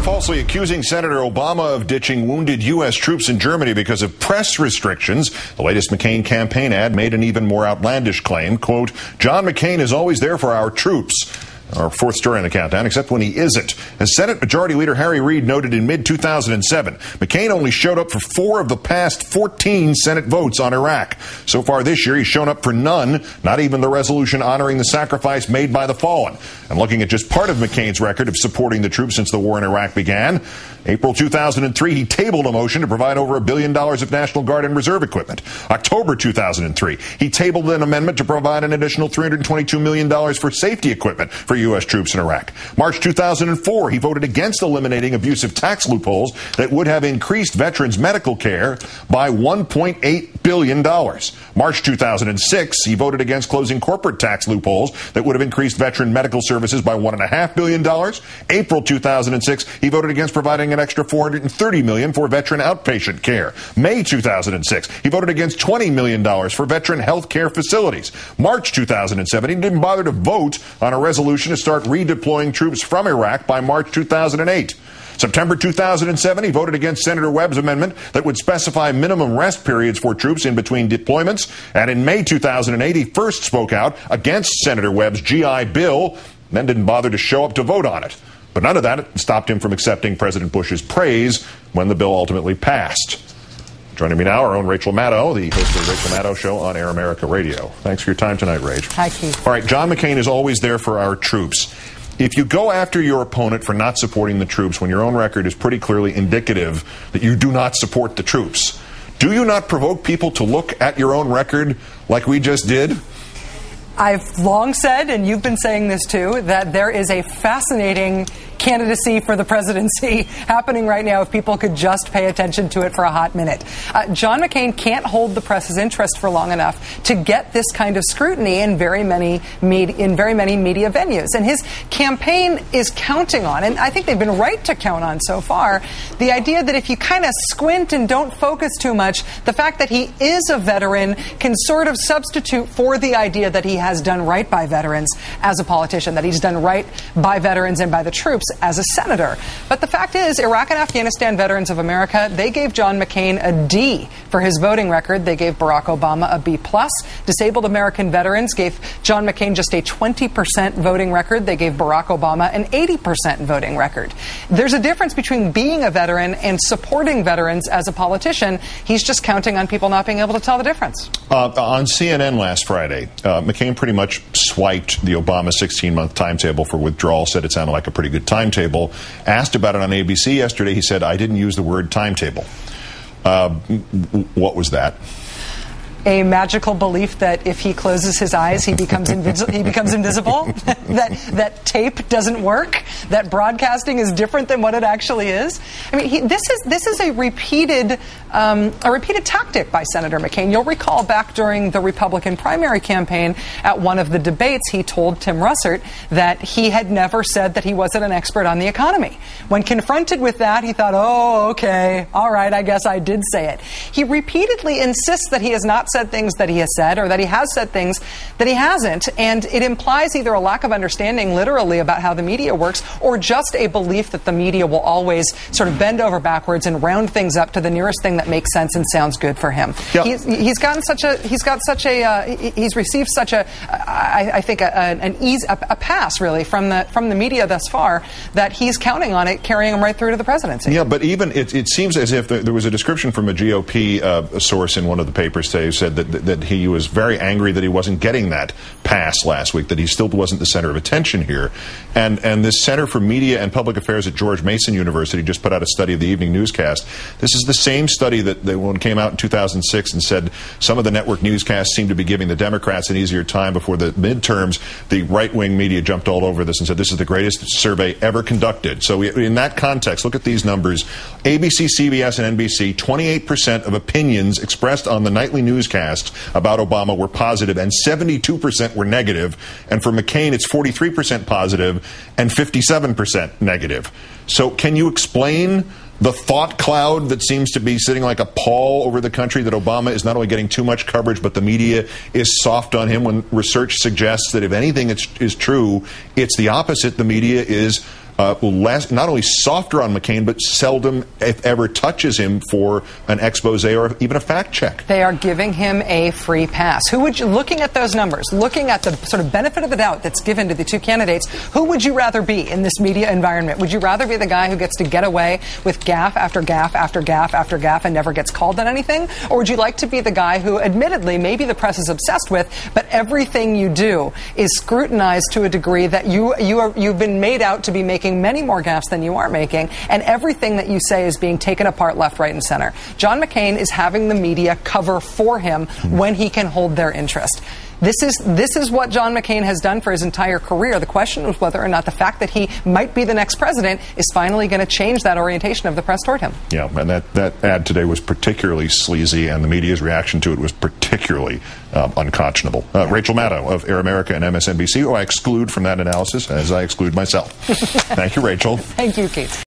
falsely accusing Senator Obama of ditching wounded U.S. troops in Germany because of press restrictions. The latest McCain campaign ad made an even more outlandish claim, quote, John McCain is always there for our troops. Our fourth story in the countdown, except when he isn't. As Senate Majority Leader Harry Reid noted in mid-2007, McCain only showed up for 4 of the past 14 Senate votes on Iraq. So far this year, he's shown up for none, not even the resolution honoring the sacrifice made by the fallen. And looking at just part of McCain's record of supporting the troops since the war in Iraq began, April 2003, he tabled a motion to provide over $1 billion of National Guard and Reserve equipment. October 2003, he tabled an amendment to provide an additional $322 million for safety equipment for U.S. troops in Iraq. March 2004, he voted against eliminating abusive tax loopholes that would have increased veterans' medical care by $1.8 billion. March 2006, he voted against closing corporate tax loopholes that would have increased veteran medical services by $1.5 billion. April 2006, he voted against providing an extra $430 million for veteran outpatient care. May 2006, he voted against $20 million for veteran health care facilities. March 2007, he didn't bother to vote on a resolution to start redeploying troops from Iraq by March 2008. September 2007, he voted against Senator Webb's amendment that would specify minimum rest periods for troops in between deployments. And in May 2008, he first spoke out against Senator Webb's GI Bill, then didn't bother to show up to vote on it. But none of that stopped him from accepting President Bush's praise when the bill ultimately passed. Joining me now, our own Rachel Maddow, the host of the Rachel Maddow Show on Air America Radio. Thanks for your time tonight, Rach. Hi, Keith. All right, John McCain is always there for our troops. If you go after your opponent for not supporting the troops when your own record is pretty clearly indicative that you do not support the troops, do you not provoke people to look at your own record like we just did? I've long said, and you've been saying this too, that there is a fascinating candidacy for the presidency happening right now if people could just pay attention to it for a hot minute. John McCain can't hold the press's interest for long enough to get this kind of scrutiny in very many media venues. And his campaign is counting on, and I think they've been right to count on so far, the idea that if you kind of squint and don't focus too much, the fact that he is a veteran can sort of substitute for the idea that he has done right by veterans as a politician, that he's done right by veterans and by the troops as a senator. But the fact is, Iraq and Afghanistan Veterans of America, they gave John McCain a D for his voting record. They gave Barack Obama a B+. Disabled American veterans gave John McCain just a 20% voting record. They gave Barack Obama an 80% voting record. There's a difference between being a veteran and supporting veterans as a politician. He's just counting on people not being able to tell the difference. On CNN last Friday, McCain pretty much swiped the Obama 16-month timetable for withdrawal, said it sounded like a pretty good timetable. Asked about it on ABC yesterday, he said, I didn't use the word timetable. What was that? A magical belief that if he closes his eyes, he becomes invisible, that tape doesn't work, that broadcasting is different than what it actually is. I mean, this is a repeated tactic by Senator McCain. You'll recall back during the Republican primary campaign at one of the debates, he told Tim Russert that he had never said that he wasn't an expert on the economy. When confronted with that, he thought, oh, okay, all right, I guess I did say it. He repeatedly insists that he has not said things that he has said, or that he has said things that he hasn't, and it implies either a lack of understanding literally about how the media works, or just a belief that the media will always sort of bend over backwards and round things up to the nearest thing that makes sense and sounds good for him. Yep. He's received such a pass really from the media thus far that he's counting on it carrying him right through to the presidency. Yeah, but even it seems as if there was a description from a GOP source in one of the papers today who said that he was very angry that he wasn't getting that pass last week, that he still wasn't the center of attention here. And this Center for Media and Public Affairs at George Mason University just put out a study of the evening newscast. This is the same study that one came out in 2006 and said some of the network newscasts seem to be giving the Democrats an easier time before the midterms. The right-wing media jumped all over this and said this is the greatest survey ever conducted. So in that context, look at these numbers. ABC, CBS, and NBC, 28% of opinions expressed on the nightly newscast about Obama were positive and 72% were negative. And for McCain, it's 43% positive and 57% negative. So can you explain the thought cloud that seems to be sitting like a pall over the country, that Obama is not only getting too much coverage, but the media is soft on him, when research suggests that if anything is true, it's the opposite. The media is not only softer on McCain, but seldom, if ever, touches him for an expose or even a fact check. They are giving him a free pass. Who would you, looking at those numbers, looking at the sort of benefit of the doubt that's given to the two candidates, who would you rather be in this media environment? Would you rather be the guy who gets to get away with gaffe after gaffe after gaffe after gaffe and never gets called on anything? Or would you like to be the guy who, admittedly, maybe the press is obsessed with, but everything you do is scrutinized to a degree that you've been made out to be making many more gaffes than you are making, and everything that you say is being taken apart left, right, and center. John McCain is having the media cover for him when he can hold their interest. This is what John McCain has done for his entire career. The question was whether or not the fact that he might be the next president is finally going to change that orientation of the press toward him. Yeah, and that ad today was particularly sleazy, and the media's reaction to it was particularly unconscionable. Rachel Maddow of Air America and MSNBC, who I exclude from that analysis, as I exclude myself. Thank you, Rachel. Thank you, Keith.